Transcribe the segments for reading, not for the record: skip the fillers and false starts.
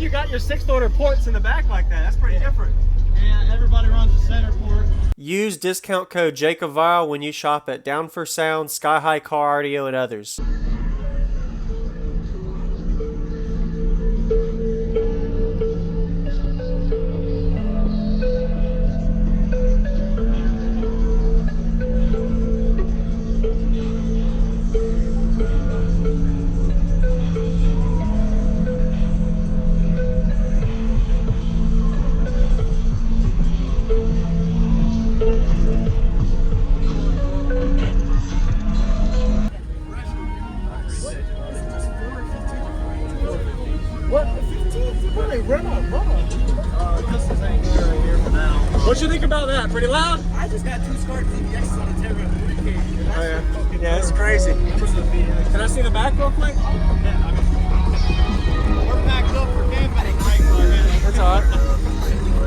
you got your 6th order ports in the back like that. That's pretty different. Yeah, everybody runs the center port. Use discount code JacobViral when you shop at Down for Sound, SkyHigh Car Audio, and others. What? 15? What they run on? This is angular right here for now. What you think about that? Pretty loud? I just got 2 SCART DVXs on the Terra 3K. Oh yeah. Yeah, it's crazy. Can I see the back real quick? Yeah, we're packed up for camping right now. That's alright.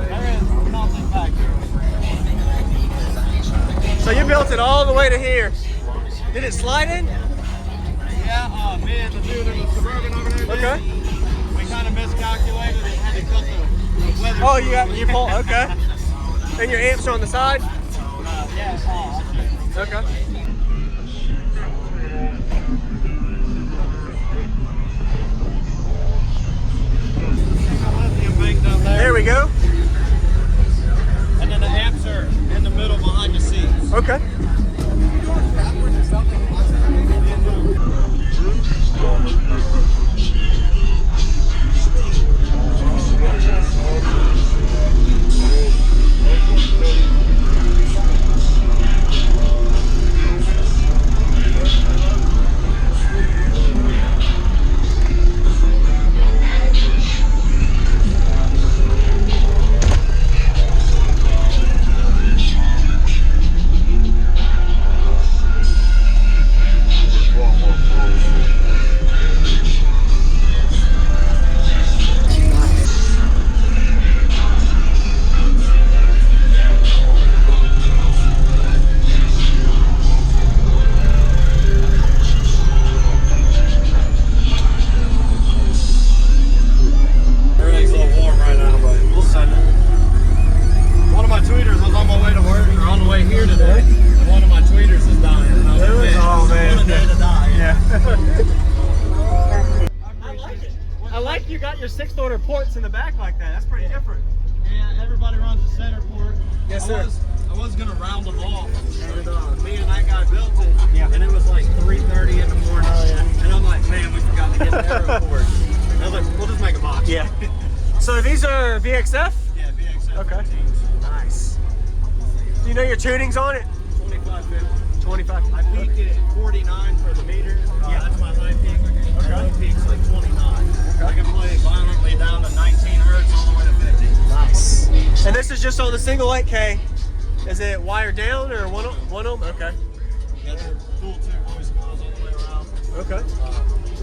There is nothing back here. So you built it all the way to here. Did it slide in? Yeah, me and the dude in the Suburban over there. Okay. We kind of miscalculated and had to cut the weather. Oh, you pull, okay. And your amps are on the side? Yeah, Okay. There we go. And then the amps are in the middle behind the seats. Okay. You got your 6th order ports in the back like that. That's pretty different. Yeah, everybody runs the center port. Yes, sir. I was gonna round them off, and me and that guy built it. Yeah. And it was like 3:30 in the morning. Oh, yeah. And I'm like, man, we forgot to get the arrow port. And I was like, we'll just make a box. Yeah. So these are VXF? Yeah, VXF. Okay. 15s. Nice. Do you know your tunings on it? 2550. 25. I peaked it at 49 for the meter. Yeah. That's my high peak. Okay. My low peak's like 29. I can play violently down to 19 hertz all the way to 50. Nice. And this is just on the single 8K. Is it wired down or one ohm? Okay. Yeah, they're dual 2 voice calls all the way around. Okay.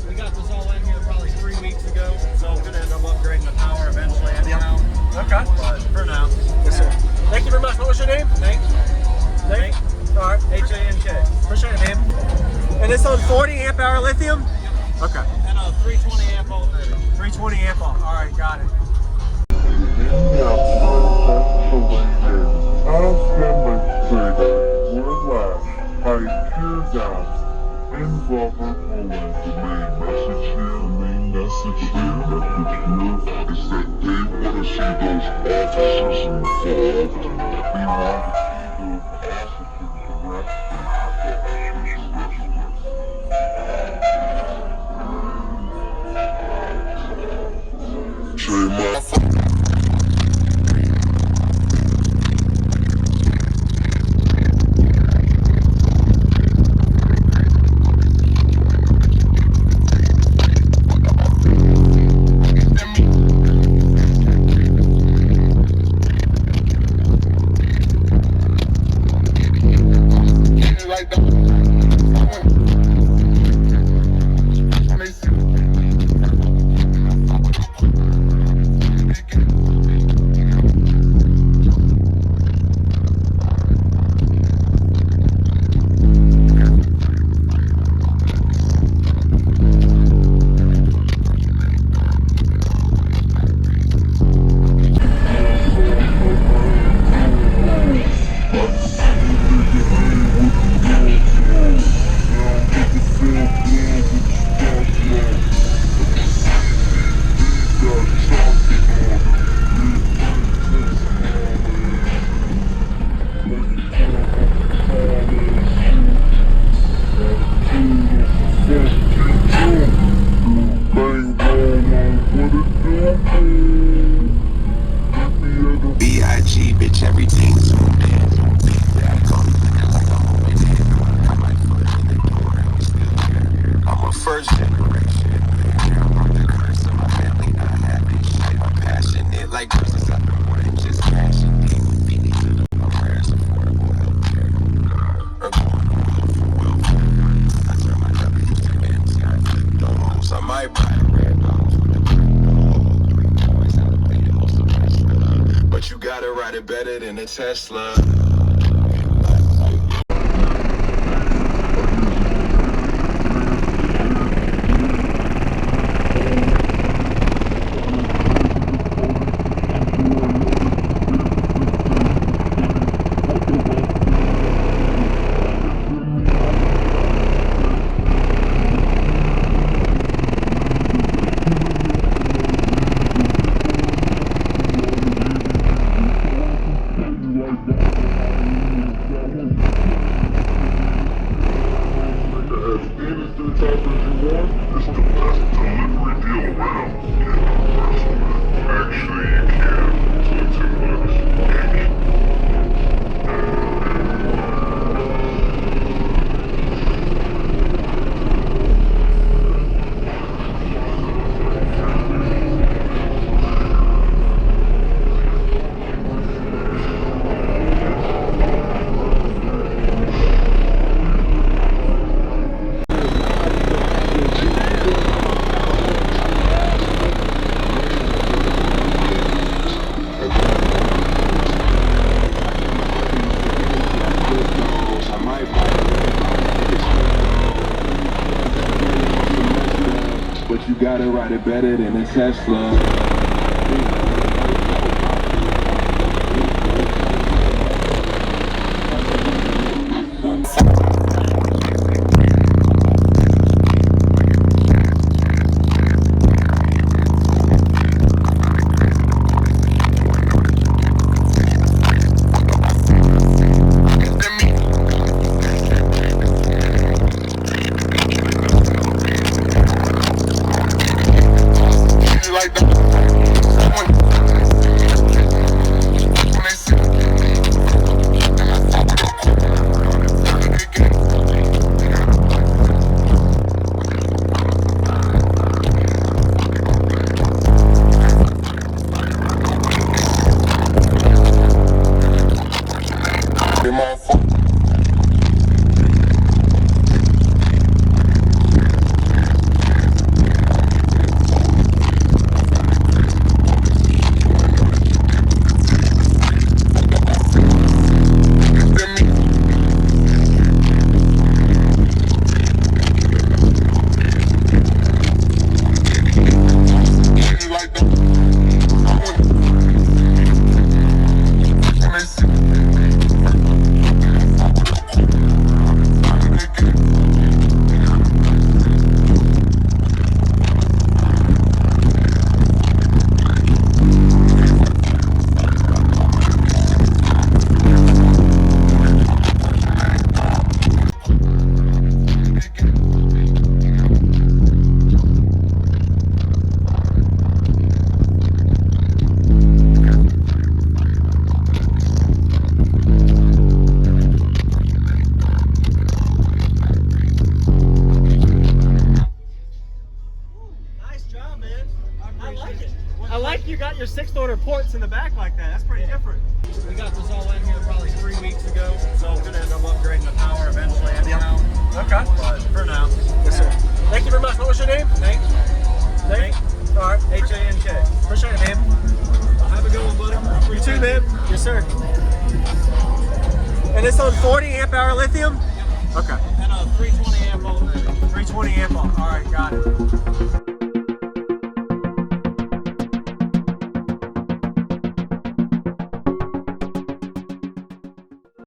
We got this all in here probably 3 weeks ago, so I'm going to end up upgrading the power eventually anyhow. Okay. But for now. Yes, sir. Thank you very much. What was your name? Nate. Nate. All right. H-A-N-K. Appreciate it, man. And it's on 40 amp hour lithium? Okay. And a 320 amp alternator. 320 amp off. All right, got it. B.I.G. bitch, everything zoomed in. I'm a first generation. I'm the curse of my family, not having shit. I'm passionate like verses I've been more than just passion. Even feeding to the prayers, affordable healthcare. I'm going to will for welfare. I turn my W's to M's, I flip those. I might buy a red bottles with a crypto. 3 boys and the way to host a Tesla. But you gotta ride it better than a Tesla. But you gotta ride it better than a Tesla. I like you got your 6th order ports in the back like that. That's pretty different. We got this all in here probably 3 weeks ago, so we're gonna end up upgrading the power eventually anyhow. Okay. But for now. Yes, sir. Thank you very much. What was your name? Nate. Nate. All right. H-A-N-K. Appreciate it, man. Have a good one, buddy. You too, man. Yes, sir. And it's on 40 amp hour lithium? Okay. And a 320 amp alternator. 320 amp. All right, got it.